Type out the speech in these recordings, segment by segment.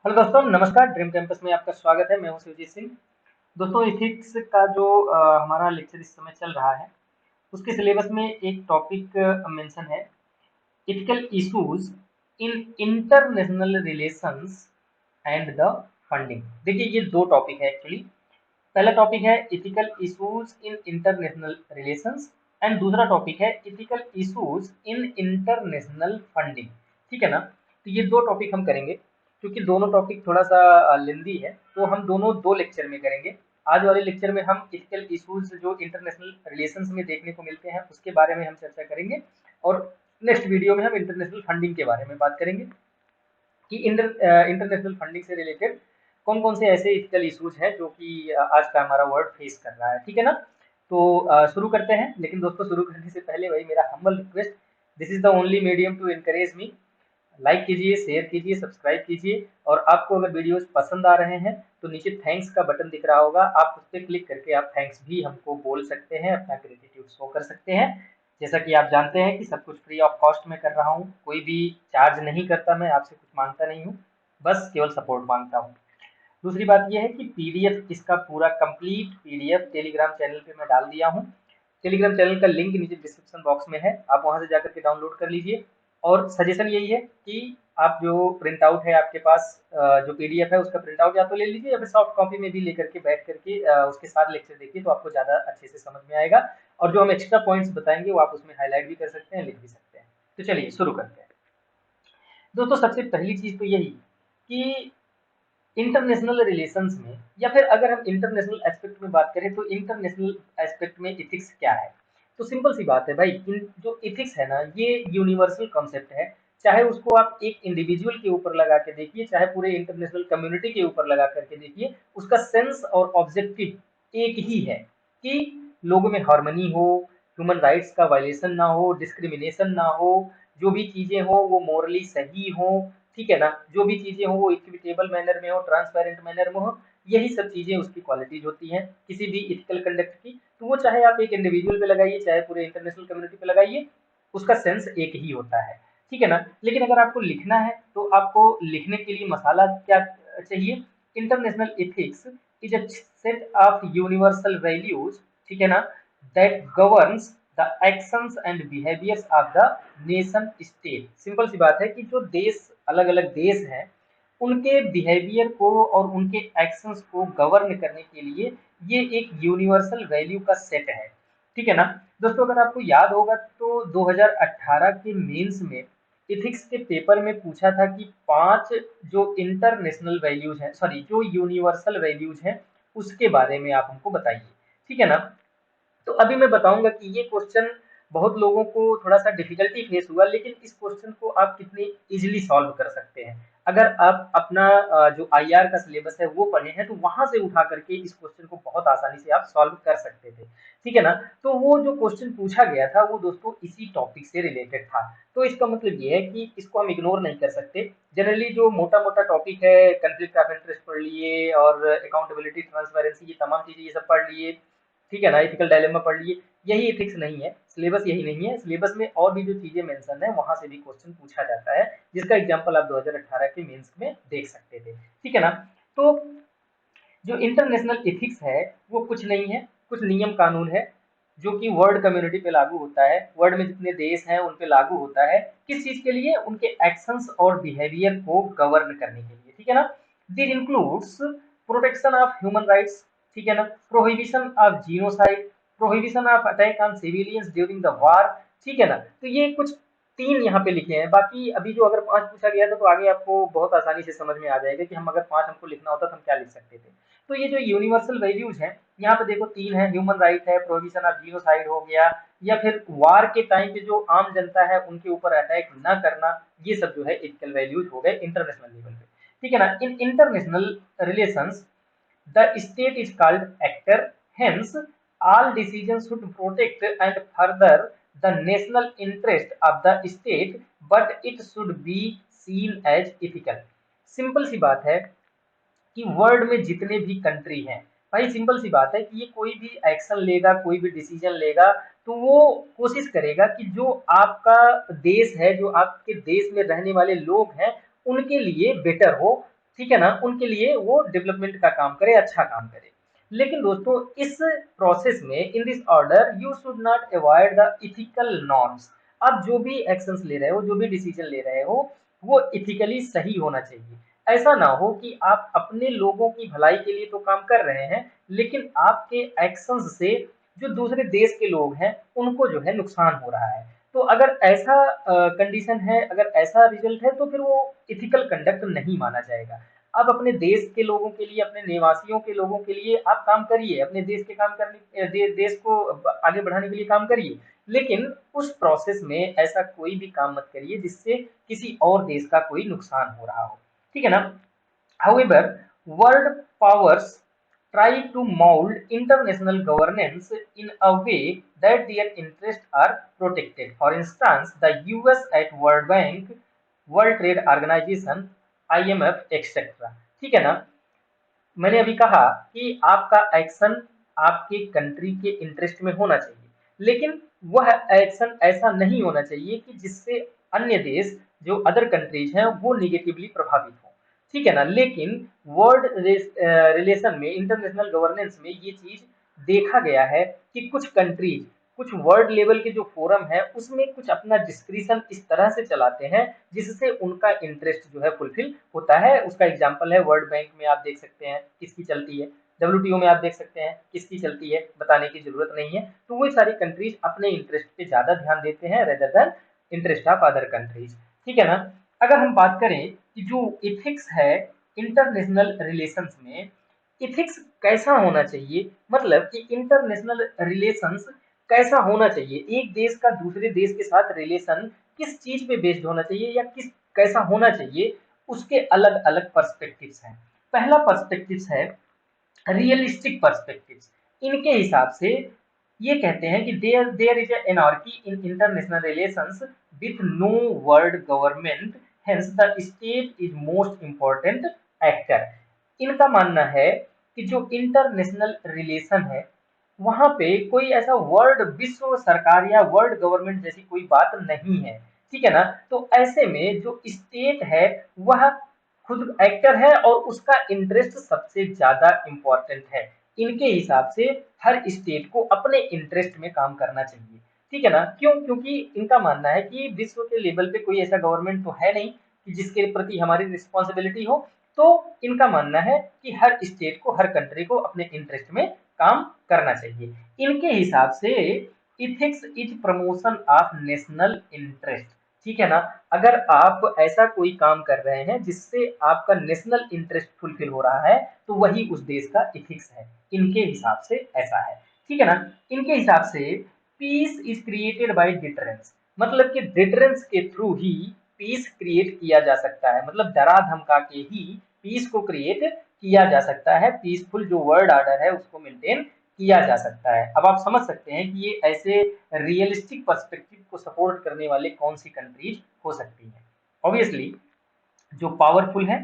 Hello दोस्तों, नमस्कार। Dream campus में आपका स्वागत है। मैं हूं शिवजीत सिंह। दोस्तों, इथिक्स का जो हमारा लेक्चर इस समय चल रहा है, उसके सिलेबस में एक टॉपिक मेंशन है, ethical issues in international relations and the funding. देखिए, ये दो टॉपिक है एक्चुअली। पहला टॉपिक है ethical issues in international relations and दूसरा टॉपिक है ethical issues in international funding. ठीक है ना? तो ये दो टॉपिक हम करेंगे। क्योंकि दोनों टॉपिक थोड़ा सा लेंदी है, तो हम दोनों दो लेक्चर में करेंगे। आज वाले लेक्चर में हम इथिकल इश्यूज जो इंटरनेशनल रिलेशंस में देखने को मिलते हैं, उसके बारे में हम चर्चा करेंगे। और नेक्स्ट वीडियो में हम इंटरनेशनल फंडिंग के बारे में बात करेंगे कि इंटरनेशनल फंडिंग से रिलेटेड कौन कौन से ऐसे इथिकल इश्यूज हैं जो कि आज का हमारा वर्ल्ड फेस कर रहा है। ठीक है ना? तो शुरू करते हैं। लेकिन दोस्तों, शुरू करने से पहले वही मेरा humble request, this is the only medium to encourage me. Like कीजिए, शेयर कीजिए, सब्सक्राइब कीजिए। और आपको अगर वीडियोस पसंद आ रहे हैं तो नीचे थैंक्स का बटन दिख रहा होगा, आप उस पर क्लिक करके आप थैंक्स भी हमको बोल सकते हैं, अपना ग्रेटिट्यूड शो कर सकते हैं। जैसा कि आप जानते हैं कि सब कुछ फ्री ऑफ कॉस्ट में कर रहा हूँ, कोई भी चार्ज नहीं करता, मैं आपसे कुछ मांगता नहीं हूँ, बस केवल सपोर्ट मांगता हूँ। दूसरी बात यह है कि पीडीएफ, इसका पूरा कंप्लीट पीडीएफ टेलीग्राम चैनल पे मैं डाल दिया हूँ। टेलीग्राम चैनल का लिंक नीचे डिस्क्रिप्शन बॉक्स में है, आप वहां से जाकर के डाउनलोड कर लीजिए। और सजेशन यही है कि आप जो प्रिंट आउट है आपके पास, जो पीडीएफ है उसका प्रिंट आउट या तो ले लीजिए या फिर सॉफ्ट कॉपी में भी लेकर के बैठ करके उसके साथ लेक्चर देखिए, तो आपको ज़्यादा अच्छे से समझ में आएगा। और जो हम एक्स्ट्रा पॉइंट्स बताएंगे वो आप उसमें हाईलाइट भी कर सकते हैं, लिख भी सकते हैं। तो चलिए शुरू करते हैं। दोस्तों, सबसे पहली चीज़ तो यही कि इंटरनेशनल रिलेशंस में, या फिर अगर हम इंटरनेशनल एस्पेक्ट में बात करें, तो इंटरनेशनल एस्पेक्ट में इथिक्स क्या है। तो सिंपल सी बात है भाई, जो इथिक्स है ना, ये यूनिवर्सल कॉन्सेप्ट है। चाहे उसको आप एक इंडिविजुअल के ऊपर लगा के देखिए, चाहे पूरे इंटरनेशनल कम्युनिटी के ऊपर लगा करके देखिए, उसका सेंस और ऑब्जेक्टिव एक ही है कि लोगों में हार्मनी हो, ह्यूमन राइट्स का वायलेशन ना हो, डिस्क्रिमिनेशन ना हो, जो भी चीजें हो वो मोरली सही हो। ठीक है ना? जो भी चीजें हो वो इक्विटेबल मैनर में हो, ट्रांसपेरेंट मैनर में हो। यही सब चीजें उसकी क्वालिटीज होती हैं किसी भी इथिकल कंडक्ट की। तो वो चाहे आप एक इंडिविजुअल पे लगाइए, चाहे पूरे इंटरनेशनल कम्युनिटी पे लगाइए, उसका सेंस एक ही होता है। ठीक है ना? लेकिन अगर आपको लिखना है तो आपको लिखने के लिए मसाला क्या चाहिए? International ethics is a set of universal values, ठीक है ना, that governs the actions and behaviours of the nation state. Simple सी बात है कि जो देश, अलग अलग देश हैं, उनके बिहेवियर को और उनके एक्शंस को गवर्न करने के लिए ये एक यूनिवर्सल वैल्यू का सेट है। ठीक है ना? दोस्तों, अगर आपको याद होगा तो 2018 के मेंस में इथिक्स के पेपर में पूछा था कि 5 जो इंटरनेशनल वैल्यूज हैं, सॉरी, जो यूनिवर्सल वैल्यूज हैं, उसके बारे में आप हमको बताइए। ठीक है ना? तो अभी मैं बताऊंगा कि ये क्वेश्चन बहुत लोगों को थोड़ा सा डिफिकल्टी फेस हुआ, लेकिन इस क्वेश्चन को आप कितनी इजीली सॉल्व कर सकते हैं। अगर आप अपना जो आईआर का सिलेबस है वो पढ़े हैं, तो वहां से उठा करके इस क्वेश्चन को बहुत आसानी से आप सॉल्व कर सकते थे। ठीक है ना? तो वो जो क्वेश्चन पूछा गया था वो दोस्तों इसी टॉपिक से रिलेटेड था। तो इसका मतलब ये है कि इसको हम इग्नोर नहीं कर सकते। जनरली जो मोटा मोटा टॉपिक है, कंफ्लिक्ट ऑफ इंटरेस्ट पढ़ लिए और अकाउंटेबिलिटी, ट्रांसपेरेंसी, ये तमाम चीजें ये सब पढ़ लिए। ठीक है ना? एथिकल डायलेमा पढ़ लिए। यही एथिक्स नहीं है, सिलेबस यही नहीं है। सिलेबस में और भी जो चीजें मेंशन है वहां से भी क्वेश्चन पूछा जाता है, जिसका एग्जांपल आप 2018 के मेंस में देख सकते थे। ठीक है ना? तो जो इंटरनेशनल एथिक्स है वो कुछ नहीं है, कुछ नियम कानून है जो कि वर्ल्ड कम्युनिटी पे लागू होता है, वर्ल्ड में जितने देश हैं उन पे लागू होता है। किस चीज के लिए? उनके एक्शंस और बिहेवियर को गवर्न करने के लिए। ठीक है ना? This includes protection of human rights, ठीक है ना, prohibition of genocide, prohibition of attack on civilians during the war. ठीक है ना? तो ये कुछ 3 यहाँ पे लिखे हैं। बाकी अभी जो अगर 5 पूछा गया था तो आगे आपको बहुत आसानी से समझ में आ जाएगा कि हम अगर 5 हमको लिखना होता तो हम क्या लिख सकते थे। तो ये जो यूनिवर्सल वैल्यूज हैं, यहाँ पे देखो 3 है, ह्यूमन राइट है, प्रोहिबिशन ऑफ जीनोसाइड हो गया, या फिर वार के टाइम पे जो आम जनता है उनके ऊपर अटैक ना करना। ये सब जो है एथिकल वैल्यूज हो गए इंटरनेशनल लेवल पे। ठीक है ना? इन international relations the state is called actor, hence all decisions should protect and further the national interest of the state, but it should be seen as ethical। Simple सी बात है कि वर्ल्ड में जितने भी कंट्री हैं, भाई सिंपल सी बात है कि ये कोई भी एक्शन लेगा, कोई भी डिसीजन लेगा, तो वो कोशिश करेगा कि जो आपका देश है, जो आपके देश में रहने वाले लोग हैं, उनके लिए बेटर हो। ठीक है ना, उनके लिए वो डेवलपमेंट का काम करे, अच्छा काम करे। लेकिन दोस्तों इस प्रोसेस में, in this order you should not avoid the ethical norms. आप जो भी एक्शंस ले रहे हो, जो भी डिसीजन ले रहे हो, वो इथिकली सही होना चाहिए। ऐसा ना हो कि आप अपने लोगों की भलाई के लिए तो काम कर रहे हैं, लेकिन आपके एक्शंस से जो दूसरे देश के लोग हैं उनको जो है नुकसान हो रहा है। तो अगर ऐसा कंडीशन है, अगर ऐसा रिजल्ट है, तो फिर वो इथिकल कंडक्ट नहीं माना जाएगा। आप अपने देश के लोगों के लिए, अपने निवासियों के लोगों के लिए आप काम करिए, अपने देश के काम करने देश को आगे बढ़ाने के लिए काम करिए, लेकिन उस प्रोसेस में ऐसा कोई भी काम मत करिए जिससे किसी और देश का कोई नुकसान हो रहा हो। ठीक है ना। However, world powers try to mold international governance in a way that their interests are protected. For instance, the US at World Bank, World Trade Organization, IMF, etc. ठीक है ना। मैंने अभी कहा कि आपका एक्शन आपके कंट्री के इंटरेस्ट में होना चाहिए, लेकिन वह एक्शन ऐसा नहीं होना चाहिए कि जिससे अन्य देश, जो अदर कंट्रीज हैं, वो निगेटिवली प्रभावित हो। ठीक है ना। लेकिन वर्ल्ड रिलेशन में, इंटरनेशनल गवर्नेंस में ये चीज देखा गया है कि कुछ कंट्रीज, कुछ वर्ल्ड लेवल के जो फोरम है उसमें कुछ अपना डिस्क्रिशन इस तरह से चलाते हैं जिससे उनका इंटरेस्ट जो है फुलफिल होता है। उसका एग्जांपल है वर्ल्ड बैंक में आप देख सकते हैं किसकी चलती है, डब्ल्यूटीओ में आप देख सकते हैं किसकी चलती है, बताने की जरूरत नहीं है। तो वो सारी कंट्रीज अपने इंटरेस्ट पे ज्यादा ध्यान देते हैं rather than interest of other countries. ठीक है ना। अगर हम बात करें कि जो इथिक्स है इंटरनेशनल रिलेशंस में, इथिक्स कैसा होना चाहिए, मतलब कि इंटरनेशनल रिलेशंस कैसा होना चाहिए, एक देश का दूसरे देश के साथ रिलेशन किस चीज पे बेस्ड होना चाहिए या किस कैसा होना चाहिए, उसके अलग अलग पर्सपेक्टिव्स हैं। पहला पर्सपेक्टिव्स है रियलिस्टिक पर्सपेक्टिव्स। इनके हिसाब से ये कहते हैं कि there there is anarchy in international relations with no world government, hence the state is most important actor. इनका मानना है कि जो इंटरनेशनल रिलेशन है वहां पे कोई ऐसा वर्ल्ड, विश्व सरकार या वर्ल्ड गवर्नमेंट जैसी कोई बात नहीं है। ठीक है ना। तो ऐसे में जो स्टेट है वह खुद एक्टर है और उसका इंटरेस्ट सबसे ज्यादा इंपॉर्टेंट है। इनके हिसाब से हर स्टेट को अपने इंटरेस्ट में काम करना चाहिए। ठीक है ना। क्यों? क्योंकि इनका मानना है कि विश्व के लेवल पे कोई ऐसा गवर्नमेंट तो है नहीं कि जिसके प्रति हमारी रिस्पॉन्सिबिलिटी हो। तो इनका मानना है कि हर स्टेट को, हर कंट्री को अपने इंटरेस्ट में काम करना चाहिए। इनके हिसाब से ethics is promotion of national interest. ठीक है ना। अगर आप ऐसा कोई काम कर रहे हैं जिससे आपका नेशनल इंटरेस्ट फुलफिल हो रहा है तो वही उस देश का इथिक्स है। इनके हिसाब से ऐसा है। ठीक है ना। इनके हिसाब से peace is created by deterrence, मतलब कि डिटरेंस के थ्रू ही पीस क्रिएट किया जा सकता है, मतलब डरा धमका के ही पीस को क्रिएट किया जा सकता है। पीसफुल जो वर्ल्ड ऑर्डर है उसको मेंटेन किया जा सकता है। अब आप समझ सकते हैं कि ये ऐसे रियलिस्टिक पर्सपेक्टिव को सपोर्ट करने वाले कौन सी कंट्रीज हो सकती हैं। ऑब्वियसली जो पावरफुल है,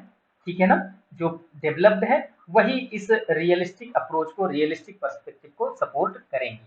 ठीक है ना, जो डेवलप्ड है, वही इस रियलिस्टिक अप्रोच को, रियलिस्टिक पर्सपेक्टिव को सपोर्ट करेंगे।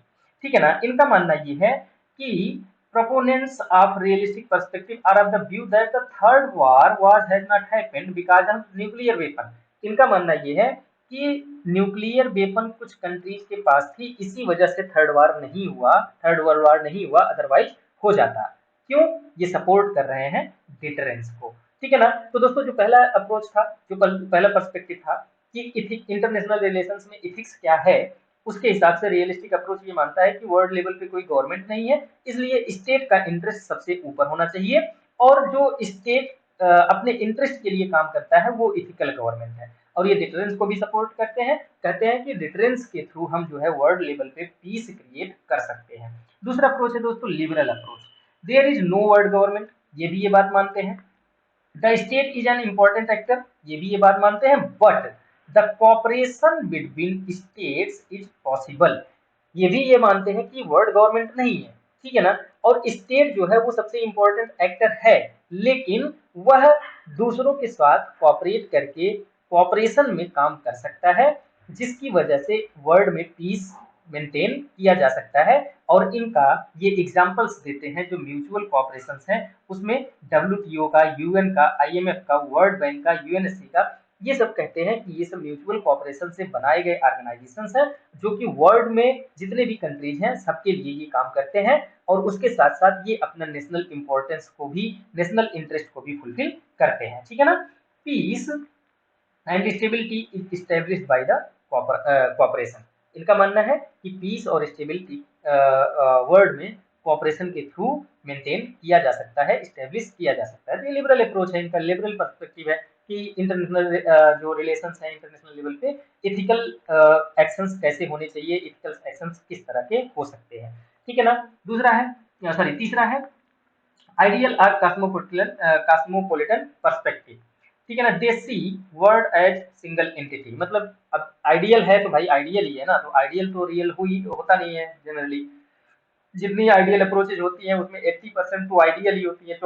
ठीक है ना। इनका मानना ये है कि proponents of realistic perspective are of the view that the third war was has not happened because of nuclear weapon। इनका मानना ये है कि न्यूक्लियर वेपन कुछ कंट्रीज के पास थी, इसी वजह से थर्ड वार नहीं हुआ, थर्ड वर्ल्ड वार नहीं हुआ, अदरवाइज हो जाता। क्यों? ये सपोर्ट कर रहे हैं डिटरेंस को। ठीक है ना। तो दोस्तों जो पहला अप्रोच था, जो पहला पर्सपेक्टिव था कि इंटरनेशनल रिलेशंस में इथिक्स क्या है, उसके हिसाब से रियलिस्टिक अप्रोच ये मानता है कि वर्ल्ड लेवल पे कोई गवर्नमेंट नहीं है, इसलिए स्टेट का इंटरेस्ट सबसे ऊपर होना चाहिए, और जो स्टेट अपने इंटरेस्ट के लिए काम करता है वो इथिकल गवर्नमेंट है। और ये डिटरेंस को भी सपोर्ट करते हैं, कहते हैं कि डिटरेंस के थ्रू हम जो है वर्ल्ड लेवल पे पीस क्रिएट कर सकते हैं। दूसरा अप्रोच है दोस्तों liberal approach. There is no world government, ये भी ये बात मानते हैं। The state is an important actor, ये भी ये बात मानते हैं, but the cooperation between states is possible, ये भी ये मानते हैं कि वर्ल्ड गवर्नमेंट नहीं है। ठीक है ना। और स्टेट जो है वो सबसे इंपॉर्टेंट एक्टर है, लेकिन वह दूसरों के साथ कॉपरेट करके कॉपरेशन में काम कर सकता है, जिसकी वजह से वर्ल्ड में पीस मेंटेन किया जा सकता है। और इनका ये एग्जांपल्स देते हैं जो म्यूचुअल कॉपरेशन हैं उसमें, डब्ल्यूटीओ का, यूएन का, आईएमएफ का, वर्ल्ड बैंक का, यूएनएससी का, ये सब कहते हैं कि ये सब म्यूचुअल कोऑपरेशन से बनाए गए ऑर्गेनाइजेशंस हैं जो कि वर्ल्ड में जितने भी कंट्रीज हैं सबके लिए ये काम करते हैं और उसके साथ साथ ये अपना नेशनल इंपॉर्टेंस को भी, नेशनल इंटरेस्ट को भी फुलफिल करते हैं, ठीक है ना। Peace and stability is established by the cooperation. इनका मानना है कि पीस और स्टेबिलिटी वर्ल्ड में कोऑपरेशन के थ्रू मेंटेन किया जा सकता है, स्टैब्लिश किया जा सकता है। तो ये लिबरल अप्रोच है, इनका लिबरल पर्सपेक्टिव है कि इंटरनेशनल जो रिलेशंस हैं इंटरनेशनल लेवल पे एथिकल एक्शंस कैसे होने चाहिए, एथिकल एक्शंस किस तरह के हो सकते हैं, ठीक है ना। दूसरा है, सॉरी तीसरा है आइडियल और कॉस्मोपोलिटन पर्सपेक्टिव, ठीक है ना। दे सी वर्ल्ड एज सिंगल एंटिटी, मतलब अब आइडियल है तो भाई आइडियल ही है ना, तो आइडियल तो रियल हुई होता नहीं है जनरली। जितनी आइडियल अप्रोचेज होती हैं उसमें 80% तो आइडियल ही होती है,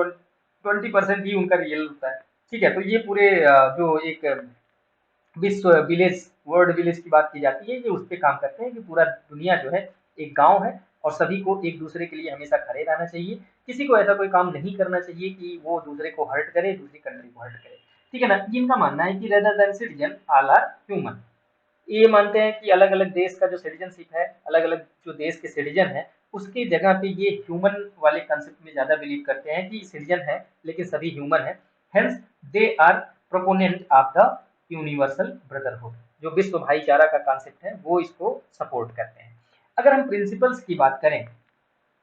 20% ही उनका रियल होता है, ठीक है। तो ये पूरे जो एक विश्व विलेज, वर्ल्ड विलेज की बात की जाती है, ये उस पर काम करते हैं कि पूरा दुनिया जो है एक गांव है और सभी को एक दूसरे के लिए हमेशा खड़े रहना चाहिए, किसी को ऐसा कोई काम नहीं करना चाहिए कि वो दूसरे को हर्ट करे, दूसरी कंट्री को हर्ट करे, ठीक है ना। इनका मानना है कि rather than citizen all are human. ये मानते हैं कि अलग अलग देश का जो सिटीजनशिप है, अलग अलग जो देश के सिटीजन है उसकी जगह पे ये ह्यूमन वाले कंसेप्ट में ज्यादा बिलीव करते हैं कि सिटीजन है लेकिन सभी ह्यूमन है। Hence they are proponent of the universal brotherhood, जो विश्व भाईचारा का कॉन्सेप्ट है वो इसको सपोर्ट करते हैं। अगर हम प्रिंसिपल्स की बात करें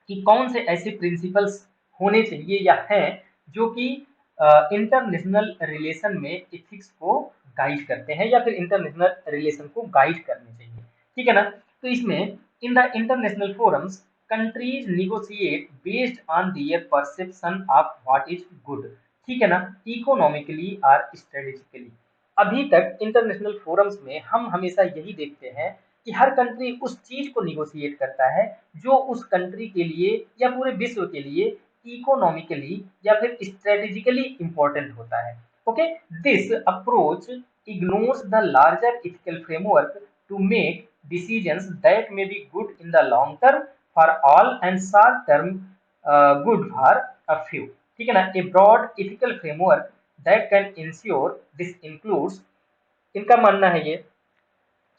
कि कौन से ऐसे प्रिंसिपल्स होने चाहिए या हैं जो कि इंटरनेशनल रिलेशन में एथिक्स को गाइड करते हैं या फिर इंटरनेशनल रिलेशन को गाइड करने चाहिए, ठीक है ना। तो इसमें in the international forums countries negotiate based on their perception of what is good, ठीक है ना, इकोनॉमिकली और स्ट्रेटेजिकली। अभी तक इंटरनेशनल फोरम्स में हम हमेशा यही देखते हैं कि हर कंट्री उस चीज को निगोशिएट करता है जो उस कंट्री के लिए या पूरे विश्व के लिए इकोनॉमिकली या फिर स्ट्रेटेजिकली इंपॉर्टेंट होता है। Okay, this approach ignores the larger ethical framework to make decisions that may be good in the long term for all and short term good for a few, ठीक है ना। A broad ethical framework that can ensure this includes, इनका मानना है ये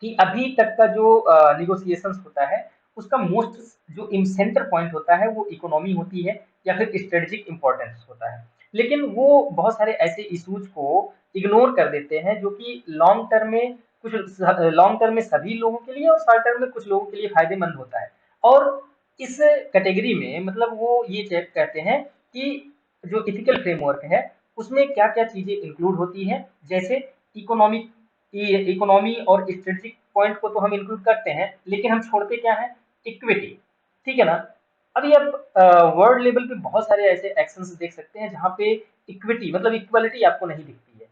कि अभी तक का जो निगोशिएशंस होता है उसका मोस्ट जो सेंटर पॉइंट होता है वो इकोनॉमी होती है या फिर स्ट्रेटेजिक इंपॉर्टेंस होता है, लेकिन वो बहुत सारे ऐसे इश्यूज को इग्नोर कर देते हैं जो कि लॉन्ग टर्म में कुछ, लॉन्ग टर्म में सभी लोगों के लिए और शॉर्ट टर्म में कुछ लोगों के लिए फायदेमंद होता है। और इस कैटेगरी में मतलब वो ये चेक कहते हैं कि जो इथिकल फ्रेमवर्क है उसमें क्या क्या चीजें इंक्लूड होती हैं, जैसे इकोनॉमिक, इकोनॉमी और स्ट्रेटेजिक पॉइंट को तो हम इंक्लूड करते हैं लेकिन हम छोड़ते क्या है, इक्विटी, ठीक है ना। अभी आप वर्ल्ड लेवल पे बहुत सारे ऐसे एक्शंस देख सकते हैं जहां पे इक्विटी मतलब इक्वालिटी आपको नहीं दिखती है,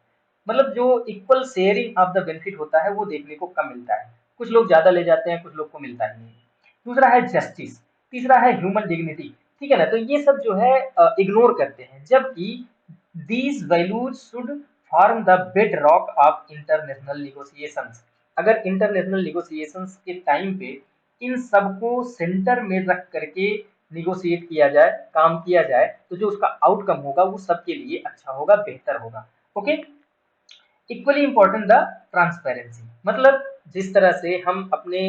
मतलब जो equal sharing of the benefit होता है वो देखने को कम मिलता है, कुछ लोग ज्यादा ले जाते हैं कुछ लोग को मिलता ही नहीं। दूसरा है जस्टिस, तीसरा है ह्यूमन डिग्निटी, ठीक है ना। तो ये सब जो है इग्नोर करते हैं, जबकि these values should form the bed rock of international negotiations. अगर इंटरनेशनल निगोशिएशंस के टाइम पे इन सबको सेंटर में रख करके निगोशिएट किया जाए, काम किया जाए, तो जो उसका आउटकम होगा वो सबके लिए अच्छा होगा, बेहतर होगा। Okay, equally important the transparency, मतलब जिस तरह से हम अपने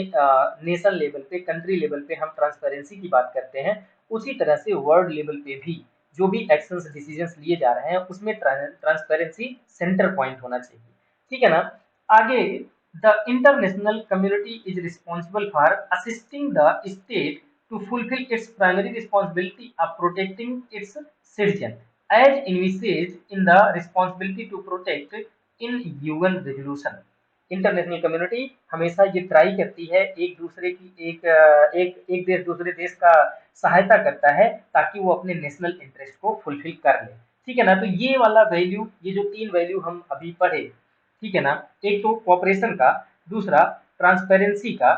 नेशन लेवल पे, कंट्री लेवल पे हम ट्रांसपेरेंसी की बात करते हैं, उसी तरह से वर्ल्ड लेवल पे भी जो भी एक्शंस डिसीजंस लिए जा रहे हैं उसमें ट्रांसपेरेंसी सेंटर पॉइंट होना चाहिए, ठीक है ना। आगे, the international community is responsible for assisting the state to fulfil its primary responsibility of protecting its citizen as envisaged in the responsibility to protect in UN resolution. International community हमेशा ये try करती है एक दूसरे की एक देश दूसरे देश का सहायता करता है ताकि वो अपने नेशनल इंटरेस्ट को फुलफिल कर ले, ठीक है ना। तो ये वाला वैल्यू, ये जो तीन वैल्यू हम अभी पढ़े, ठीक है ना, एक तो कोऑपरेशन का, दूसरा ट्रांसपेरेंसी का,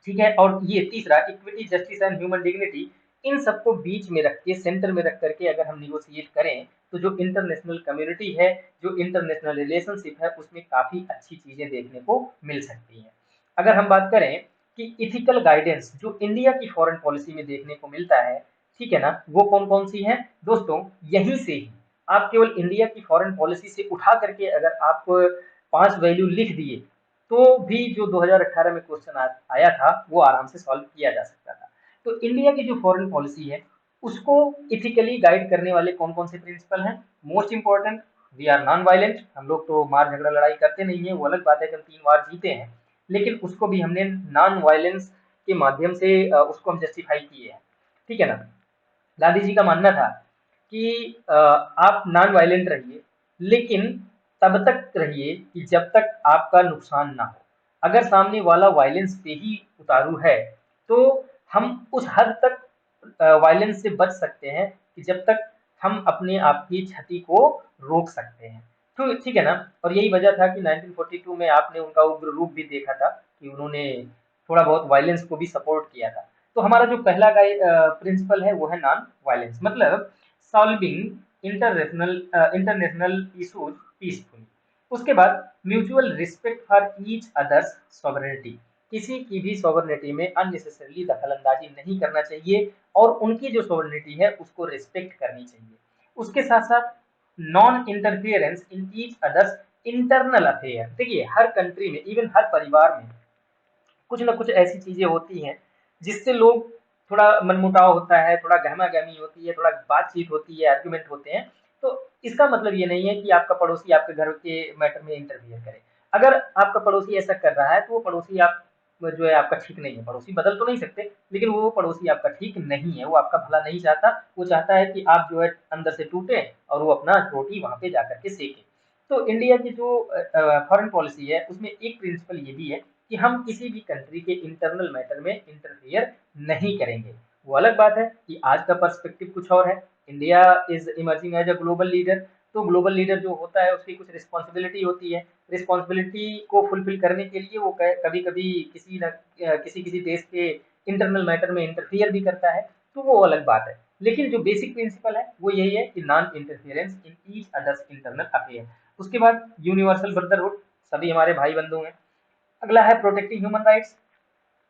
ठीक है, और ये तीसरा equity justice and human dignity, इन सबको बीच में रख के, सेंटर में रख करके अगर हम निगोशिएट करें तो जो इंटरनेशनल कम्युनिटी है, जो इंटरनेशनल रिलेशनशिप है, उसमें काफी अच्छी चीजें देखने को मिल सकती हैं। अगर हम बात करें कि इथिकल गाइडेंस जो इंडिया की फॉरेन पॉलिसी में देखने को मिलता है, ठीक है ना, वो कौन कौन सी है दोस्तों, यहीं से ही आप केवल इंडिया की फॉरेन पॉलिसी से उठा करके अगर आप 5 वैल्यू लिख दिए तो भी जो 2018 में क्वेश्चन आया था वो आराम से सॉल्व किया जा सकता था। तो इंडिया की जो फॉरेन पॉलिसी है उसको इथिकली गाइड करने वाले कौन कौन से प्रिंसिपल हैं? Most important, we are non violent, हम लोग तो मार झगड़ा लड़ाई करते नहीं है, वो अलग बात है कि हम 3 बार जीते हैं, लेकिन उसको भी हमने नॉन वायलेंस के माध्यम से उसको हम जस्टिफाई किए हैं, ठीक है ना। गांधी जी का मानना था कि आप नॉन वायलेंट रहिए, लेकिन तब तक रहिए कि जब तक आपका नुकसान ना हो। अगर सामने वाला वायलेंस पे ही उतारू है तो हम उस हद तक वायलेंस से बच सकते हैं कि जब तक हम अपने आप की क्षति को रोक सकते हैं। तो ठीक है ना। और यही वजह था कि 1942 में आपने उनका उग्र रूप भी देखा था कि उन्होंने थोड़ा बहुत वायलेंस को भी सपोर्ट किया था। तो हमारा जो पहला प्रिंसिपल है वो है नॉन वायलेंस, मतलब solving international international issues peacefully. उसके बाद mutual respect for each others sovereignty, किसी की भी सॉवरेनिटी में अननेसेसरली दखलंदाजी नहीं करना चाहिए और उनकी जो सॉवरेनिटी है उसको रिस्पेक्ट करनी चाहिए। उसके साथ साथ non interference in each others internal affair. देखिए हर कंट्री में, इवन हर परिवार में कुछ ना कुछ ऐसी चीजें होती हैं जिससे लोग थोड़ा मनमुटाव होता है, थोड़ा गहमा गहमी होती है, थोड़ा बातचीत होती है, आर्ग्यूमेंट होते हैं। तो इसका मतलब ये नहीं है कि आपका पड़ोसी आपके घर के मैटर में इंटरफियर करे। अगर आपका पड़ोसी ऐसा कर रहा है तो वो पड़ोसी आप जो है आपका ठीक नहीं है। पड़ोसी बदल तो नहीं सकते, लेकिन वो पड़ोसी आपका ठीक नहीं है, वो आपका भला नहीं चाहता। वो चाहता है कि आप जो है अंदर से टूटे और वो अपना रोटी वहां पे जाकर के सेके। तो इंडिया की जो फॉरेन पॉलिसी है उसमें एक प्रिंसिपल ये भी है कि हम किसी भी कंट्री के इंटरनल मैटर में इंटरफियर नहीं करेंगे। वो अलग बात है कि आज का पर्सपेक्टिव कुछ और है। India is emerging as a global leader. तो ग्लोबल लीडर जो होता है उसकी कुछ रिस्पॉन्सिबिलिटी होती है। रिस्पॉन्सिबिलिटी को फुलफिल करने के लिए वो कभी कभी किसी किसी देश के इंटरनल मैटर में इंटरफियर भी करता है। तो वो अलग बात है, लेकिन जो बेसिक प्रिंसिपल है वो यही है कि non interference in each others internal affair. उसके बाद यूनिवर्सल ब्रदरहुड, सभी हमारे भाई बंधु हैं। अगला है प्रोटेक्टिंग ह्यूमन राइट्स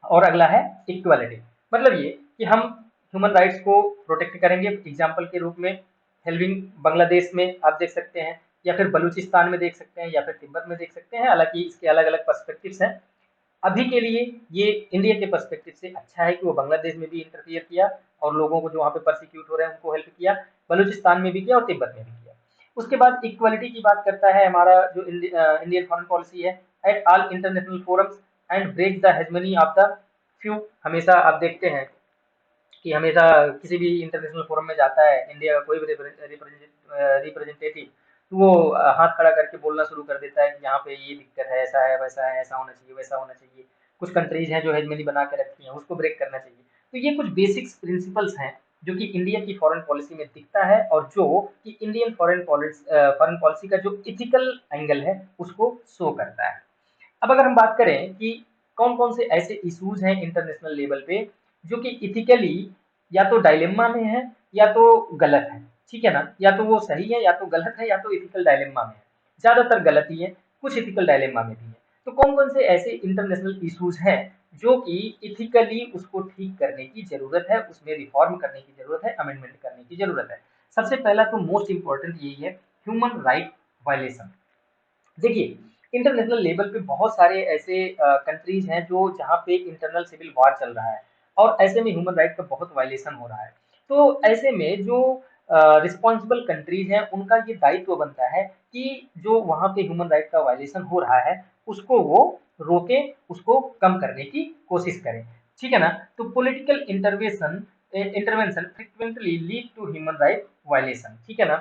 और अगला है इक्वालिटी। मतलब ये कि हम ह्यूमन राइट्स को प्रोटेक्ट करेंगे। एग्जाम्पल के रूप में हेल्विंग बांग्लादेश में आप देख सकते हैं, या फिर बलूचिस्तान में देख सकते हैं, या फिर तिब्बत में देख सकते हैं। हालांकि इसके अलग अलग पर्सपेक्टिव्स हैं। अभी के लिए ये इंडिया के पर्सपेक्टिव से अच्छा है कि वो बांग्लादेश में भी इंटरफियर किया और लोगों को जो वहाँ पे परसिक्यूट हो रहे हैं उनको हेल्प किया, बलूचिस्तान में भी किया और तिब्बत में भी किया। उसके बाद इक्वलिटी की बात करता है हमारा जो इंडियन फॉरेन पॉलिसी है, at all international forums and break the hegemony of the few. हमेशा आप देखते हैं कि हमेशा किसी भी इंटरनेशनल फोरम में जाता है इंडिया का कोई भी रिप्रेजेंटेटिव, तो वो हाथ खड़ा करके बोलना शुरू कर देता है कि यहाँ पे ये दिक्कत है, वैसा है, ऐसा होना चाहिए, वैसा होना चाहिए। कुछ कंट्रीज हैं जो हेजमनी बना के रखी हैं, उसको ब्रेक करना चाहिए। तो ये कुछ बेसिक्स प्रिंसिपल्स हैं जो कि इंडिया की फॉरेन पॉलिसी में दिखता है और जो कि इंडियन फॉरेन पॉलिसी का जो इथिकल एंगल है उसको शो करता है। अब अगर हम बात करें कि कौन कौन से ऐसे इश्यूज हैं इंटरनेशनल लेवल पे जो कि इथिकली या तो डायलेमा में है या तो गलत है, ठीक है ना। या तो वो सही है या तो गलत है या तो इथिकल डायलेमा में है। ज्यादातर गलत ही है, कुछ इथिकल डायलेमा में भी है। तो कौन कौन से ऐसे इंटरनेशनल इश्यूज हैं जो कि इथिकली उसको ठीक करने की जरूरत है, उसमें रिफॉर्म करने की जरूरत है, अमेंडमेंट करने की जरूरत है। सबसे पहला तो मोस्ट इंपॉर्टेंट यही है, ह्यूमन राइट वायलेशन। देखिए इंटरनेशनल लेवल पे बहुत सारे ऐसे कंट्रीज हैं जो जहाँ पे इंटरनल सिविल वॉर चल रहा है और ऐसे में ह्यूमन राइट का बहुत वायलेशन हो रहा है। तो ऐसे में जो रिस्पॉन्सिबल कंट्रीज हैं उनका ये दायित्व बनता है कि जो वहाँ पे ह्यूमन राइट का वायलेशन हो रहा है उसको वो रोके, उसको कम करने की कोशिश करें, ठीक है ना। तो political intervention frequently lead to human right violation, ठीक है ना।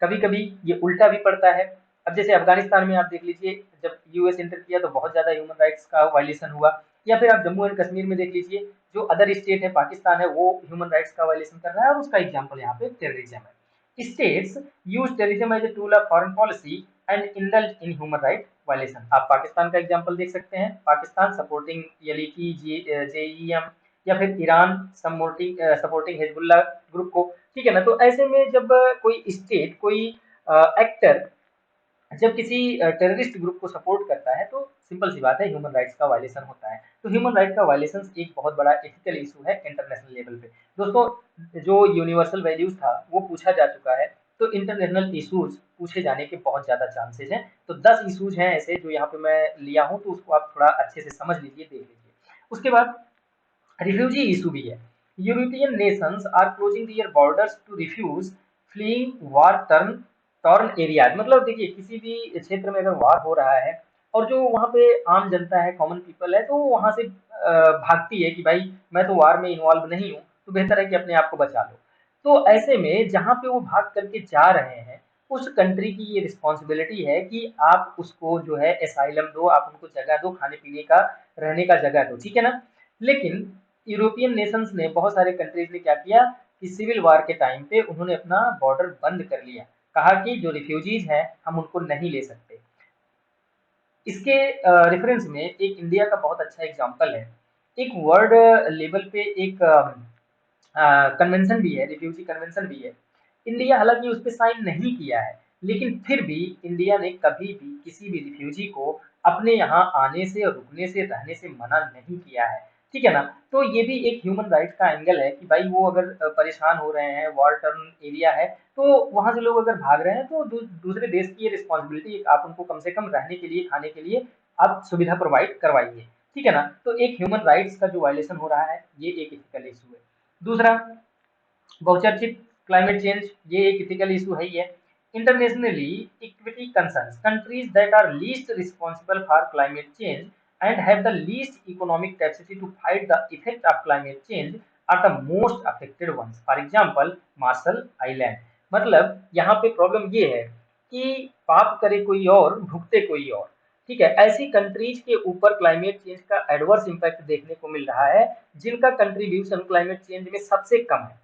कभी कभी ये उल्टा भी पड़ता है। अब जैसे अफगानिस्तान में आप देख लीजिए, जब यूएस एंटर किया तो बहुत ज्यादा ह्यूमन राइट्स का वायलेशन हुआ। या फिर आप जम्मू एंड कश्मीर में देख लीजिए, जो अदर स्टेट है पाकिस्तान है वो ह्यूमन राइट्स का वायलेशन कर रहा है और उसका एग्जाम्पल यहाँ पे टेररिज्म है। States use terrorism as a tool of foreign policy and indulge in human right violation. आप पाकिस्तान का एग्जाम्पल देख सकते हैं, पाकिस्तान सपोर्टिंग यलीकी जेईएम, या फिर ईरान सपोर्टिंग हिजबुल्लाह ग्रुप को, ठीक है ना। तो ऐसे में जब कोई स्टेट, कोई एक्टर जब किसी टेररिस्ट ग्रुप को सपोर्ट करता है तो सिंपल सी बात है ह्यूमन राइट्स का वायलेशन होता है। तो ह्यूमन राइट का वायलेशन एक बहुत बड़ा एथिकल इशू है इंटरनेशनल लेवल पे। दोस्तों जो यूनिवर्सल वैल्यूज था वो पूछा जा चुका है तो इंटरनेशनल इश्यूज पूछे जाने के बहुत ज़्यादा चांसेस हैं। तो 10 इश्यूज हैं ऐसे जो यहाँ पे मैं लिया हूँ, तो उसको आप थोड़ा अच्छे से समझ लीजिए, देख लीजिए। उसके बाद रिफ्यूजी इशू भी है। European nations are closing their borders to refuge fleeing war torn areas. मतलब देखिए, किसी भी क्षेत्र में अगर वार हो रहा है और जो वहाँ पे आम जनता है, कॉमन पीपल है, तो वहाँ से भागती है कि भाई मैं तो वार में इन्वॉल्व नहीं हूँ, तो बेहतर है कि अपने आप को बचा लो। तो ऐसे में जहाँ पे वो भाग करके जा रहे हैं, उस कंट्री की ये रिस्पॉन्सिबिलिटी है कि आप उसको जो है एसाइलम दो, आप उनको जगह दो, खाने पीने का, रहने का जगह दो, ठीक है ना। लेकिन यूरोपियन नेशंस ने, बहुत सारे कंट्रीज ने क्या किया कि सिविल वार के टाइम पे उन्होंने अपना बॉर्डर बंद कर लिया, कहा कि जो रिफ्यूजीज हैं हम उनको नहीं ले सकते। इसके रेफरेंस में एक इंडिया का बहुत अच्छा एग्जांपल है। एक वर्ल्ड लेवल पे एक कन्वेंशन भी है, रिफ्यूजी कन्वेंशन भी है। इंडिया हालांकि उस पर साइन नहीं किया है, लेकिन फिर भी इंडिया ने कभी भी किसी भी रिफ्यूजी को अपने यहाँ आने से, रुकने से, रहने से मना नहीं किया है, ठीक है ना। तो ये भी एक ह्यूमन राइट का एंगल है कि भाई वो अगर परेशान हो रहे हैं, वॉर टर्न एरिया है, तो वहां से लोग अगर भाग रहे हैं, तो दूसरे देश की ये रिस्पॉन्सिबिलिटी, आप उनको कम से कम रहने के लिए, खाने के लिए आप सुविधा प्रोवाइड करवाइए, ठीक है ना। तो एक ह्यूमन राइट्स का जो वायलेशन हो रहा है, ये एक एथिकल इशू है। दूसरा, बहुचर्चित क्लाइमेट चेंज, ये एक इथिकल इशू है ही है। Internationally equity concerns, countries that are least responsible for climate change and have the least economic capacity to fight the effect of climate change are the most affected ones. For example Marshall island. मतलब यहाँ पे problem ये है कि पाप करे कोई और, भुगते कोई और, ठीक है। ऐसी कंट्रीज के ऊपर क्लाइमेट चेंज का एडवर्स इम्पैक्ट देखने को मिल रहा है जिनका कंट्रीब्यूशन क्लाइमेट चेंज में सबसे कम है,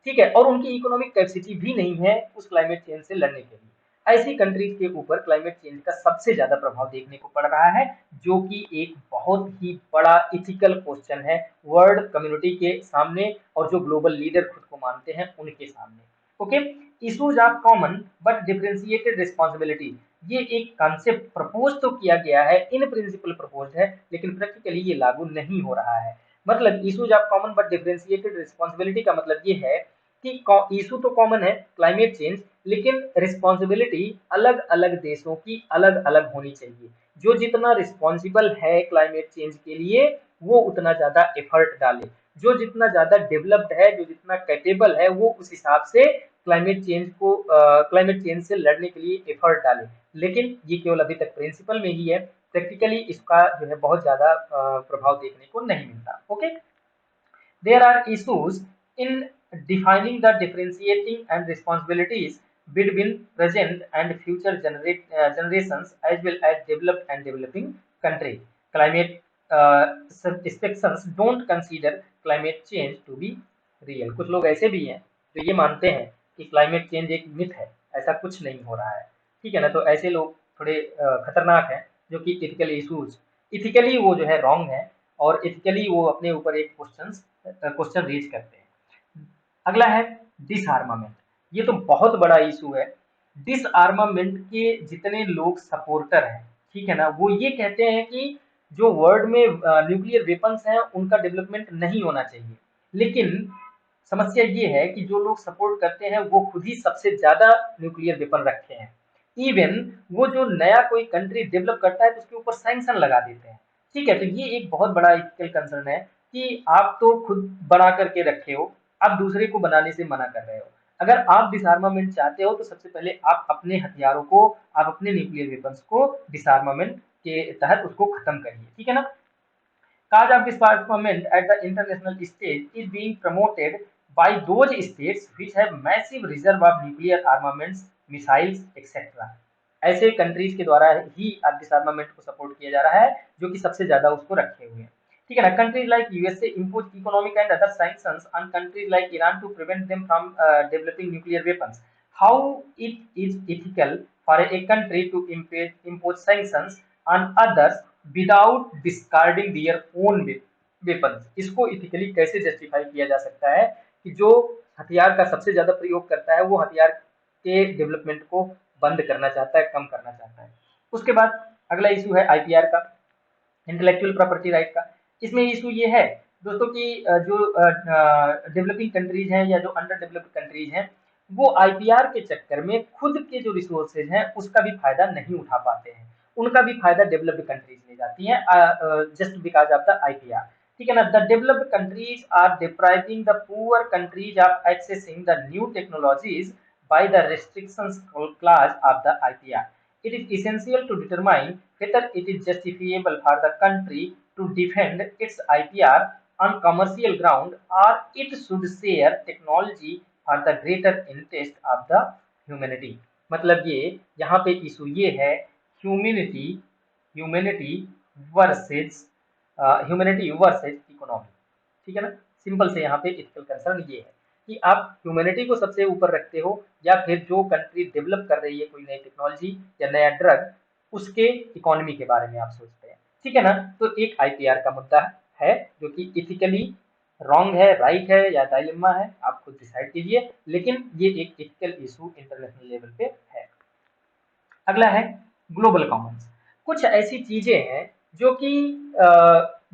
ठीक है, और उनकी इकोनॉमिक कैपेसिटी भी नहीं है उस क्लाइमेट चेंज से लड़ने के लिए। ऐसी कंट्रीज के ऊपर क्लाइमेट चेंज का सबसे ज्यादा प्रभाव देखने को पड़ रहा है, जो कि एक बहुत ही बड़ा इथिकल क्वेश्चन है वर्ल्ड कम्युनिटी के सामने और जो ग्लोबल लीडर खुद को मानते हैं उनके सामने। Okay, issues are common but differentiated responsibility. ये एक कॉन्सेप्ट प्रपोज तो किया गया है, इन प्रिंसिपल प्रपोज है, लेकिन प्रैक्टिकली ये लागू नहीं हो रहा है। मतलब issues of common but differentiated responsibility का मतलब ये है कि इशू तो कॉमन है क्लाइमेट चेंज, लेकिन रिस्पॉन्सिबिलिटी अलग अलग देशों की अलग अलग होनी चाहिए। जो जितना रिस्पॉन्सिबल है क्लाइमेट चेंज के लिए, वो उतना ज्यादा एफर्ट डाले। जो जितना ज्यादा डेवलप्ड है, जो जितना कैपेबल है, वो उस हिसाब से क्लाइमेट चेंज से लड़ने के लिए एफर्ट डाले। लेकिन ये केवल अभी तक प्रिंसिपल में ही है, प्रैक्टिकली इसका जो है बहुत ज्यादा प्रभाव देखने को नहीं मिलता। Okay, there are issues in defining the differentiating and responsibilities between present and future generations as well as developed and developing countries. Climate sections don't consider climate change to be real. कुछ लोग ऐसे भी हैं जो ये मानते हैं कि क्लाइमेट चेंज एक मिथ है, ऐसा कुछ नहीं हो रहा है, ठीक है ना। तो ऐसे लोग थोड़े खतरनाक हैं, जो कि इथिकली वो जो है रॉन्ग है, और इथिकली वो अपने ऊपर एक क्वेश्चन रेज करते हैं। अगला है डिसआर्मामेंट। ये तो बहुत बड़ा इशू है। डिसआर्मामेंट के जितने लोग सपोर्टर हैं, ठीक है ना, वो ये कहते हैं कि जो वर्ल्ड में न्यूक्लियर वेपन्स हैं उनका डेवलपमेंट नहीं होना चाहिए। लेकिन समस्या ये है कि जो लोग सपोर्ट करते हैं वो खुद ही सबसे ज्यादा न्यूक्लियर वेपन रखे हैं। इवन वो जो नया कोई कंट्री डेवलप करता है तो उसके ऊपर सैंक्शन लगा देते हैं, ठीक है। तो ये एक बहुत बड़ा इथिकल कंसर्न है कि आप तो खुद बना करके रखे हो, आप दूसरे को बनाने से मना कर रहे हो। अगर आप डिसआर्मामेंट चाहते हो तो सबसे पहले आप अपने हथियारों को, आप अपने न्यूक्लियर वेपन्स को डिसआर्मामेंट के तहत उसको खत्म करिए, ठीक है ना। Cause of disarmament at the international stage is being promoted by those states which have massive reserve of nuclear armaments, missiles, etc. ऐसे कंट्रीज के द्वारा ही डिसआर्मामेंट को सपोर्ट किया जा रहा है, जो कि सबसे ज्यादा उसको रखे हुए हैं, ठीक है ना। Countries like USA impose economic and other sanctions on countries like Iran to prevent them from developing nuclear weapons. How it is ethical for a country to impose sanctions on others without discarding their own weapons. इसको ethically कैसे justify किया जा सकता है कि जो हथियार का सबसे ज्यादा प्रयोग करता है वो हथियार के डेवलपमेंट को बंद करना चाहता है, कम करना चाहता है। उसके बाद अगला इशू है आईपीआर का, इंटेलेक्चुअल प्रॉपर्टी राइट का। इसमें इशू ये है दोस्तों कि जो डेवलपिंग कंट्रीज हैं या जो अंडर डेवलप्ड कंट्रीज हैं, वो आईपीआर के चक्कर में खुद के जो रिसोर्सेज हैं उसका भी फायदा नहीं उठा पाते हैं, उनका भी फायदा डेवलप्ड कंट्रीज ले जाती हैं just because of the IPR. ठीक है ना। The developed countries are depriving the poor countries of accessing the new technologies by the restrictions clause of the IPR. It is essential to determine whether it is justifiable for the country to defend its IPR on commercial ground or it should share technology for the greater interest of the humanity। मतलब ये यहाँ पे issue ये है humanity humanity versus humanity versus economy. ठीक है ना। Simple से यहाँ पे इथिकल कंसर्न ये है कि आप ह्यूमैनिटी को सबसे ऊपर रखते हो या फिर जो कंट्री डेवलप कर रही है कोई नई टेक्नोलॉजी या नया ड्रग उसके इकोनॉमी के बारे में आप सोचते हैं। ठीक है ना। तो एक आईपीआर का मुद्दा है जो कि इथिकली रॉन्ग है, राइट है या डायलेमा है, आप खुद डिसाइड कीजिए, लेकिन ये एक इथिकल इशू इंटरनेशनल लेवल पे है। अगला है ग्लोबल कॉमन्स। कुछ ऐसी चीजें हैं जो कि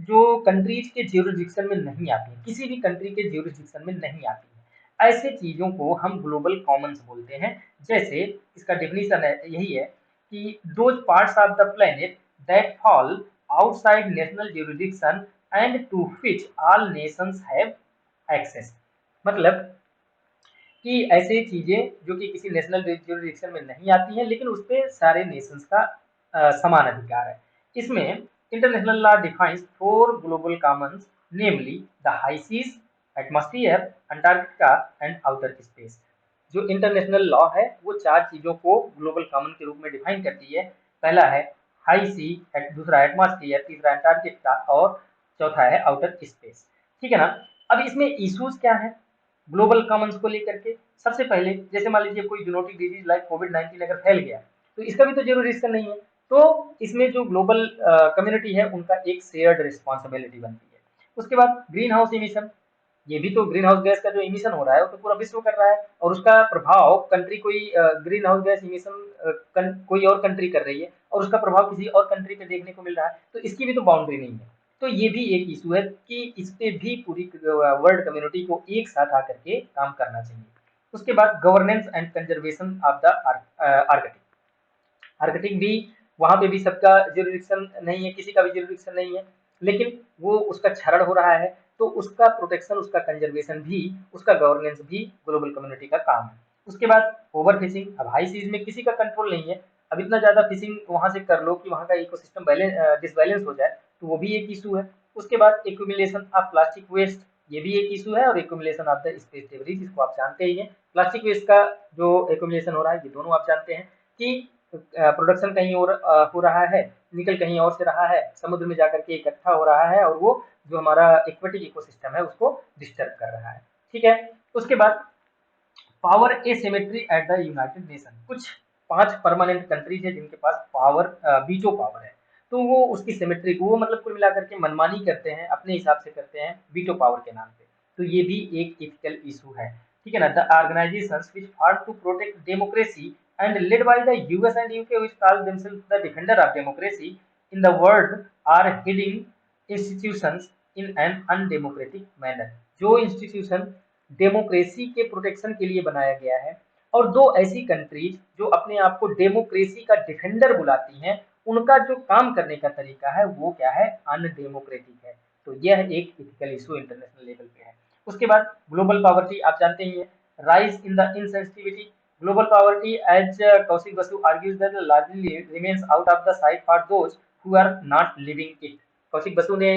जो कंट्रीज के ज्यूरिसडिक्शन में नहीं आती हैं, किसी भी कंट्री के ज्यूरिसडिक्शन में नहीं आती हैं, ऐसे चीजों को हम ग्लोबल कॉमन्स बोलते हैं। जैसे इसका डेफिनेशन है यही है कि those parts of the planet that fall outside national jurisdiction and to which all nations have access. मतलब कि ऐसे चीजें जो कि किसी नेशनल ज्यूरिसडिक्शन में नहीं आती हैं लेकिन उस पे सारे नेशंस का समान अधिकार है। इसमें international law defines four global commons, namely the high seas, atmosphere, Antarctica and outer space. जो इंटरनेशनल लॉ है वो चार चीजों को ग्लोबल कॉमन के रूप में डिफाइन करती है। पहला है हाई सी, दूसरा एटमॉस्फेयर, तीसरा अंटार्कटिका और चौथा है आउटर स्पेस। ठीक है ना। अब इसमें इश्यूज क्या है ग्लोबल कॉमन्स को लेकर के। सबसे पहले जैसे मान लीजिए कोई जूनोटिक डिजीज लाइक कोविड-19 अगर फैल गया तो इसका भी तो जीरो रिस्क नहीं है, तो इसमें जो ग्लोबल कम्युनिटी है उनका एक शेयर्ड रिस्पॉन्सिबिलिटी बनती है। उसके बाद ग्रीन हाउस इमिशन, ये भी तो ग्रीन हाउस गैस का जो इमिशन हो रहा है वो तो पूरा विश्व कर रहा है और उसका प्रभाव कंट्री कोई ग्रीन हाउस गैस इमिशन कोई और कंट्री कर रही है और उसका प्रभाव किसी और कंट्री पे देखने को मिल रहा है, तो इसकी भी तो बाउंड्री नहीं है। तो ये भी एक इशू है कि इस पे भी पूरी वर्ल्ड कम्युनिटी को एक साथ आकर के काम करना चाहिए। उसके बाद governance and conservation of the Arctic. Arctic भी वहां पे भी सबका ज्यूरिडिक्शन नहीं है, किसी का भी ज्यूरिडिक्शन नहीं है, लेकिन वो उसका क्षरण हो रहा है तो उसका प्रोटेक्शन, उसका कंजर्वेशन भी, उसका गवर्नेंस भी ग्लोबल कम्युनिटी का काम है। उसके बाद ओवर फिशिंग, अब हाई सीज में किसी का कंट्रोल नहीं है, अब इतना ज्यादा फिशिंग वहां से कर लो कि वहां का इकोसिस्टम डिसबैलेंस हो जाए, तो वो भी एक इशू है। उसके बाद एक्यूमुलेशन ऑफ प्लास्टिक वेस्ट, ये भी एक इशू है, और accumulation of the space debris, जिसको आप जानते ही हैं। प्लास्टिक वेस्ट का जो एक्यूमुलेशन हो रहा है ये दोनों आप जानते हैं कि प्रोडक्शन कहीं और हो रहा है, निकल कहीं और से रहा है, समुद्र में जाकर के इकट्ठा हो रहा है और वो जो हमारा एक्वेटिक इकोसिस्टम है उसको डिस्टर्ब कर रहा है। ठीक है। उसके बाद power asymmetry at the United nation, कुछ 5 परमानेंट कंट्रीज है जिनके पास पावर वीटो पावर है, तो वो उसकी सिमेट्री को वो मतलब कुल मिलाकर के मनमानी करते हैं, अपने हिसाब से करते हैं वीटो पावर के नाम पे, तो ये भी एक एथिकल इशू है। ठीक है ना। The organisations which fight to protect democracy and led by the US and UK, which call themselves the defender of democracy in the world, are heading institutions in an undemocratic manner। जो institution democracy के protection के लिए बनाया गया है और दो ऐसी कंट्रीज जो अपने आप को डेमोक्रेसी का डिफेंडर बुलाती हैं, उनका जो काम करने का तरीका है वो क्या है, अनडेमोक्रेटिक है। तो यह एक इथिकल इशू इंटरनेशनल लेवल पे है। उसके बाद ग्लोबल पॉवर्टी आप जानते ही हैं, rise in the insensitivity. Global poverty, as Kaushik Basu argues, that largely remains out of the sight for those who are not living it। Kaushik Basu ने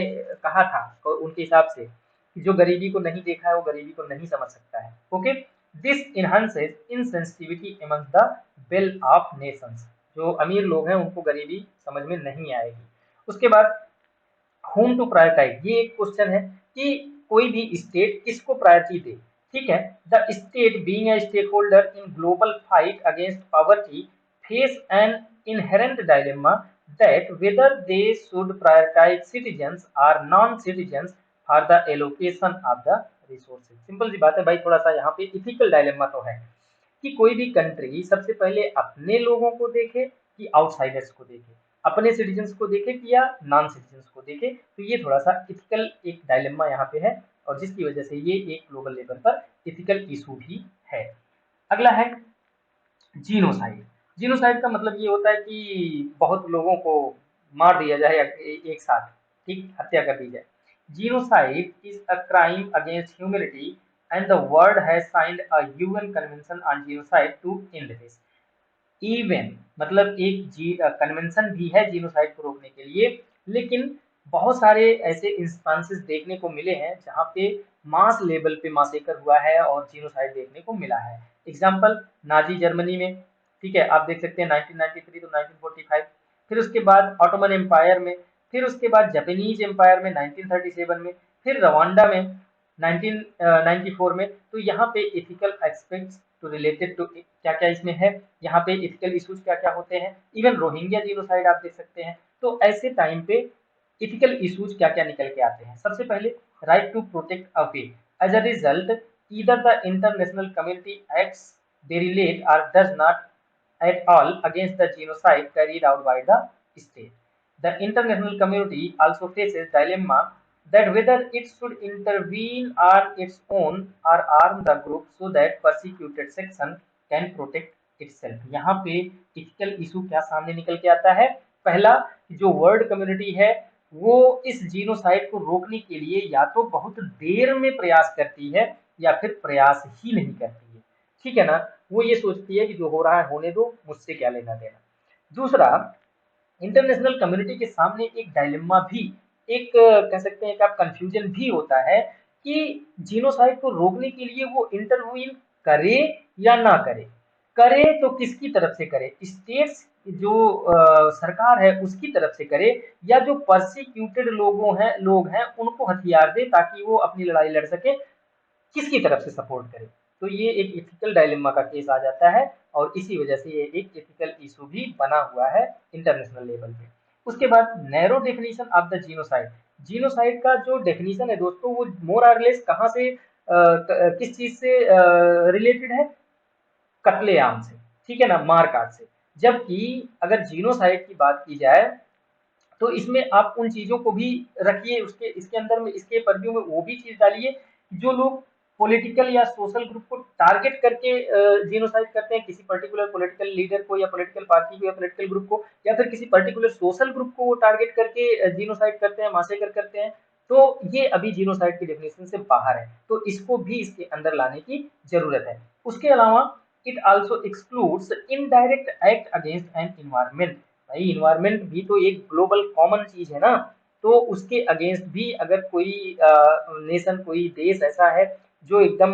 कहा था उनके हिसाब से कि जो गरीबी को नहीं देखा है वो गरीबी को नहीं समझ सकता है। Okay, this enhances insensitivity among the well of nations. जो अमीर लोग हैं उनको गरीबी समझ में नहीं आएगी। उसके बाद होम टू प्रायोरिटाइज, ये एक क्वेश्चन है कि कोई भी स्टेट किसको प्रायोरिटी दे। ठीक है। The state being a stake holder in global fight against poverty face an inherent dilemma that whether they should prioritise citizens और non citizens for the allocation of the resources. Simple सी बात है भाई, थोड़ा सा यहाँ पे इथिकल डायलेमा तो है कि कोई भी कंट्री सबसे पहले अपने लोगों को देखे कि आउटसाइडर्स को देखे, अपने सिटीजन्स को देखे कि या नॉन सिटीजन्स को देखे। तो ये थोड़ा सा इथिकल एक डायलेमा यहाँ पे है और जिसकी वजह से ये एक ग्लोबल लेवल पर इथिकल इशू भी है। अगला है जीनोसाइड। जीनोसाइड का मतलब ये होता है कि बहुत लोगों को मार दिया जाए एक साथ, ठीक, हत्या कर दी जाए। Genocide is a crime against humanity and the world has signed a UN convention on genocide to end this. Even मतलब एक जी कन्वेंशन भी है जीनोसाइड को रोकने के लिए, लेकिन बहुत सारे ऐसे इंस्टांसेस देखने को मिले हैं जहाँ पे मास लेवल पे मासेकर हुआ है और जीनोसाइड देखने को मिला है। एग्जाम्पल नाजी जर्मनी में, ठीक है, आप देख सकते हैं 1993 तो 1945, फिर उसके बाद ऑटोमन एम्पायर में, फिर उसके बाद जापानीज एम्पायर में 1937 में, फिर रवांडा में 1994 में। तो यहाँ पे एथिकल एस्पेक्ट्स तो रिलेटेड टू क्या क्या इसमें है, यहाँ पे एथिकल इश्यूज क्या क्या होते हैं, इवन रोहिंग्या जीनोसाइड आप देख सकते हैं। तो ऐसे टाइम पे एथिकल इश्यूज क्या क्या निकल के आते हैं। सबसे पहले right to protect a way, as a result either the international community acts derelate or does not at all against the genocide carried out by the state. The international community also faces dilemma that whether it should intervene on its own or arm the group so that persecuted section can protect itself। यहाँ पे ethical issue क्या सामने निकल के आता है। पहला, जो वर्ल्ड कम्युनिटी है वो इस जीनोसाइड को रोकने के लिए या तो बहुत देर में प्रयास करती है या फिर प्रयास ही नहीं करती है, ठीक है ना। वो ये सोचती है कि जो हो रहा है होने दो, मुझसे क्या लेना देना। दूसरा, इंटरनेशनल कम्युनिटी के सामने एक डायलेमा भी, एक कह सकते हैं कि आप कंफ्यूजन भी होता है कि जीनोसाइड को रोकने के लिए वो इंटरवीन करे या ना करे। करे तो किसकी तरफ से करे, स्टेट्स जो सरकार है उसकी तरफ से करे, या जो परसिक्यूटेड लोग हैं उनको हथियार दे ताकि वो अपनी लड़ाई लड़ सके, किसकी तरफ से सपोर्ट करे। तो ये एक एथिकल डायलेमा का केस आ जाता है और इसी वजह से ये एक एथिकल इशू भी बना हुआ है इंटरनेशनल लेवल पे। उसके बाद narrow definition of the genocide. Genocide का जो डेफिनेशन है दोस्तों वो मोर और लेस कहाँ से किस चीज से रिलेटेड है, कत्लेआम से, ठीक है ना, मार काट से। जबकि अगर जीनोसाइड की बात की जाए तो इसमें आप उन चीजों को भी रखिए, उसके इसके अंदर में इसके परव्यू में वो भी चीज डालिए जो लोग पॉलिटिकल या सोशल ग्रुप को टारगेट करके जीनोसाइड करते हैं, किसी पर्टिकुलर पॉलिटिकल लीडर को या पॉलिटिकल पार्टी को या पॉलिटिकल ग्रुप को या फिर किसी पर्टिकुलर सोशल ग्रुप को वो टारगेट करके जीनोसाइड करते हैं, मासेकर करते हैं। तो ये अभी जीनोसाइड की डेफिनेशन से बाहर है, तो इसको भी इसके अंदर लाने की जरूरत है। उसके अलावा it also excludes indirect act against an environment. भाई इन्वायरमेंट भी तो एक ग्लोबल कॉमन चीज है ना, तो उसके अगेंस्ट भी अगर कोई नेशन, कोई देश ऐसा है जो एकदम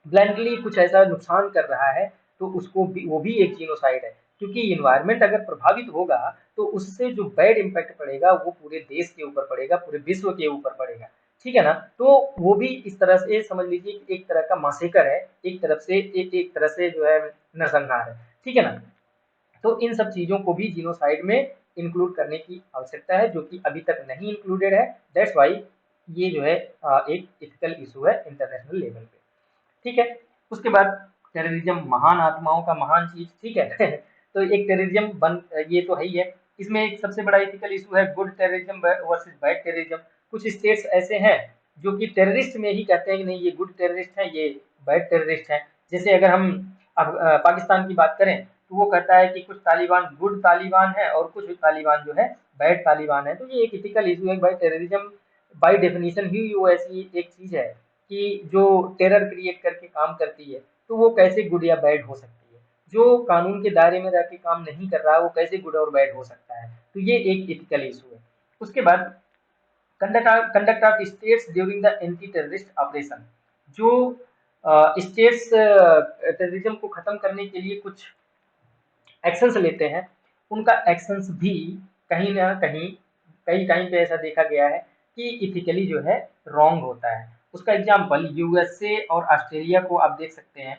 ब्लाइंडली कुछ ऐसा नुकसान कर रहा है, तो उसको भी, वो भी एक जीनोसाइड है। क्योंकि इन्वायरमेंट अगर प्रभावित होगा तो उससे जो बैड इम्पैक्ट पड़ेगा वो पूरे देश के ऊपर पड़ेगा, पूरे विश्व के ऊपर पड़ेगा, ठीक है ना। तो वो भी इस तरह से समझ लीजिए कि एक तरह का मासेकर है, एक तरफ से एक तरह से जो है नरसंहार है, ठीक है ना। तो इन सब चीजों को भी जीनोसाइड में इंक्लूड करने की आवश्यकता है जो कि अभी तक नहीं इंक्लूडेड है। दैट्स वाई ये जो है एक एथिकल इशू है इंटरनेशनल लेवल पे, ठीक है। उसके बाद टेररिज्म, महान आत्माओं का महान चीज, ठीक है तो एक टेररिज्म बन, ये तो है ही है। इसमें एक सबसे बड़ा एथिकल इशू है good terrorism versus bad terrorism. कुछ स्टेट्स ऐसे हैं जो कि टेररिस्ट में ही कहते हैं कि नहीं ये गुड टेररिस्ट है, ये बैड टेररिस्ट है। जैसे अगर हम अब पाकिस्तान की बात करें तो वो कहता है कि कुछ तालिबान गुड तालिबान है और कुछ तालिबान जो है बैड तालिबान है। तो ये एक एथिकल इशू है भाई। टेररिज्म बाय डेफिनेशन ही वो ऐसी एक चीज है कि जो टेरर क्रिएट करके काम करती है, तो वो कैसे गुड या बैड हो सकती है। जो कानून के दायरे में रह के काम नहीं कर रहा है वो कैसे गुड और बैड हो सकता है। तो ये एक एथिकल इशू है। उसके बाद conduct of states during the anti terrorist operation. जो स्टेट्स टेररिज्म को खत्म करने के लिए कुछ एक्शंस लेते हैं, उनका एक्शंस भी कहीं ना कहीं कई टाइम पे ऐसा देखा गया है कि इथिकली जो है रॉन्ग होता है। उसका एग्जांपल यूएसए और ऑस्ट्रेलिया को आप देख सकते हैं।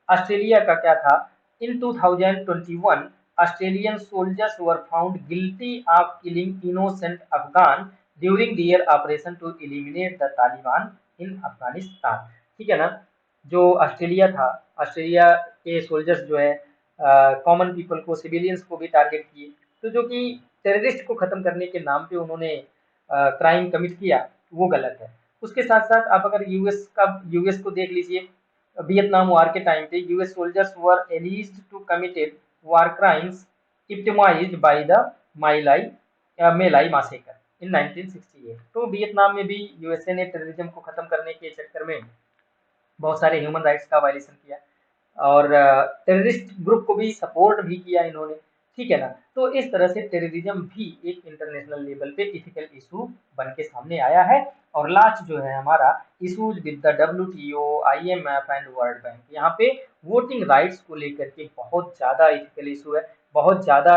ऑस्ट्रेलिया का क्या था, in 2021 Australian soldiers were found guilty of killing innocent Afghan during their operation to eliminate the Taliban in Afghanistan, ठीक है ना। जो ऑस्ट्रेलिया था, ऑस्ट्रेलिया के सोल्जर्स जो है कॉमन पीपल को, सिविलियंस को भी टारगेट किए, तो जो कि टेररिस्ट को खत्म करने के नाम पे उन्होंने क्राइम कमिट किया, वो गलत है। उसके साथ साथ आप अगर यूएस को देख लीजिए, वियतनाम वॉर के टाइम पे US soldiers were alleged to committed war crimes epitomised by the My Lai My Lai massacre in 1968। तो वियतनाम में भी यूएसए ने टेररिज्म को खत्म करने के चक्कर में बहुत सारे ह्यूमन राइट्स का वायलेशन किया और टेररिस्ट ग्रुप को भी सपोर्ट भी किया इन्होंने, ठीक है ना। तो इस तरह से टेररिज्म भी एक इंटरनेशनल लेवल पे इथिकल इशू बन के सामने आया है। और लास्ट जो है हमारा issues with the WTO, IMF and world bank, यहाँ पे वोटिंग राइट्स को लेकर के बहुत ज्यादा इथिकल इशू है, बहुत ज्यादा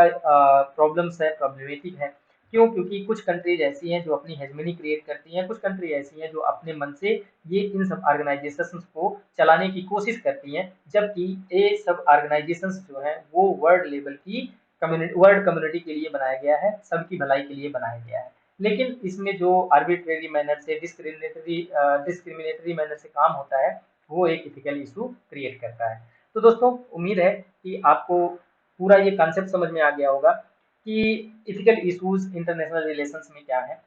प्रॉब्लम्स है, प्रॉब्लमेटिक है। क्यों? क्योंकि कुछ कंट्रीज ऐसी हैं जो अपनी हेजमनी क्रिएट करती हैं, कुछ कंट्री ऐसी हैं जो अपने मन से ये इन सब ऑर्गेनाइजेशंस को चलाने की कोशिश करती हैं, जबकि ये सब ऑर्गेनाइजेशंस जो हैं वो वर्ल्ड लेवल की कम्युनिटी, वर्ल्ड कम्युनिटी के लिए बनाया गया है, सबकी भलाई के लिए बनाया गया है। लेकिन इसमें जो आर्बिट्रेरी मैनर से, डिस्क्रिमिनेटरी मैनर से काम होता है, वो एक इथिकल इशू क्रिएट करता है। तो दोस्तों उम्मीद है कि आपको पूरा ये कॉन्सेप्ट समझ में आ गया होगा कि इथिकल इश्यूज इंटरनेशनल रिलेशंस में क्या है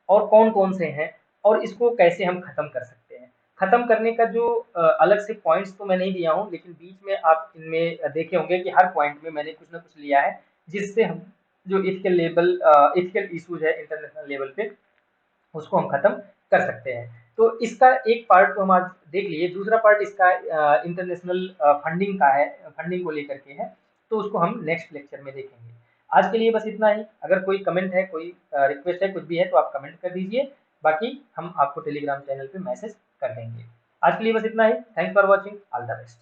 और कौन कौन से हैं और इसको कैसे हम खत्म कर सकते हैं। खत्म करने का जो अलग से पॉइंट्स तो मैं नहीं दिया हूँ, लेकिन बीच में आप इनमें देखे होंगे कि हर पॉइंट में मैंने कुछ ना कुछ लिया है जिससे हम जो इथिकल इश्यूज है इंटरनेशनल लेवल पे उसको हम खत्म कर सकते हैं। तो इसका एक पार्ट तो हम आज देख लिए, दूसरा पार्ट इसका इंटरनेशनल फंडिंग का है, फंडिंग को लेकर के है, तो उसको हम नेक्स्ट लेक्चर में देखेंगे। आज के लिए बस इतना ही। अगर कोई कमेंट है, कोई रिक्वेस्ट है, कुछ भी है तो आप कमेंट कर दीजिए, बाकी हम आपको टेलीग्राम चैनल पे मैसेज कर देंगे। आज के लिए बस इतना ही। Thanks for watching, all the best.